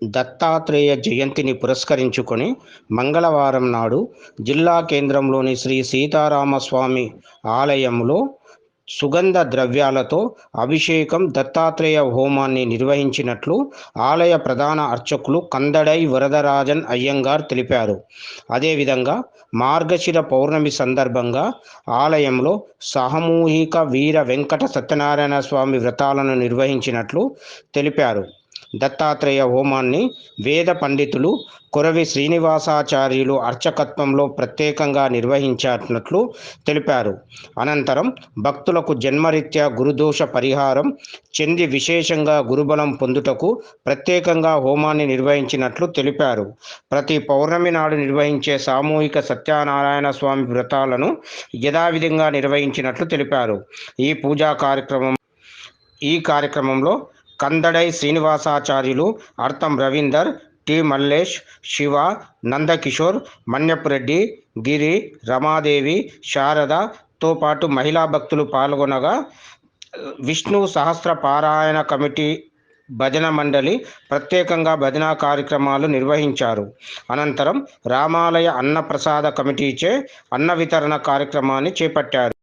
దత్తాత్రేయ జయంతిని పురస్కరించుకొని మంగళవారం నాడు జిల్లా కేంద్రంలోని శ్రీ సీతారామస్వామి ఆలయంలో సుగంధ ద్రవ్యాలతో అభిషేకం దత్తాత్రేయ హోమాన్ని నిర్వహించినట్లు ఆలయ ప్రధాన అర్చకులు కందడై వరదరాజన్ అయ్యంగార్ తెలిపారు. అదేవిధంగా మార్గశిర పౌర్ణమి సందర్భంగా ఆలయంలో సామూహిక వీర వెంకట సత్యనారాయణ స్వామి వ్రతాలను నిర్వహించినట్లు తెలిపారు. దత్తాత్రేయ హోమాన్ని వేద పండితులు కొరవి శ్రీనివాసాచార్యులు అర్చకత్వంలో ప్రత్యేకంగా నిర్వహించినట్లు తెలిపారు. అనంతరం భక్తులకు జన్మరీత్యా గురుదోష పరిహారం చెంది విశేషంగా గురుబలం పొందుటకు ప్రత్యేకంగా హోమాన్ని నిర్వహించినట్లు తెలిపారు. ప్రతి పౌర్ణమి నాడు నిర్వహించే సామూహిక సత్యనారాయణ స్వామి వ్రతాలను యథావిధంగా నిర్వహించినట్లు తెలిపారు. ఈ కార్యక్రమంలో కందడై శ్రీనివాసాచార్యులు, అర్థం రవీందర్, టి మల్లేష్, శివ, నందకిషోర్, మన్యపురెడ్డి, గిరి, రమాదేవి, శారదతో పాటు మహిళా భక్తులు పాల్గొనగా విష్ణు సహస్ర పారాయణ కమిటీ భజన మండలి ప్రత్యేకంగా భజన కార్యక్రమాలు నిర్వహించారు. అనంతరం రామాలయ అన్నప్రసాద కమిటీచే అన్న వితరణ కార్యక్రమాన్ని చేపట్టారు.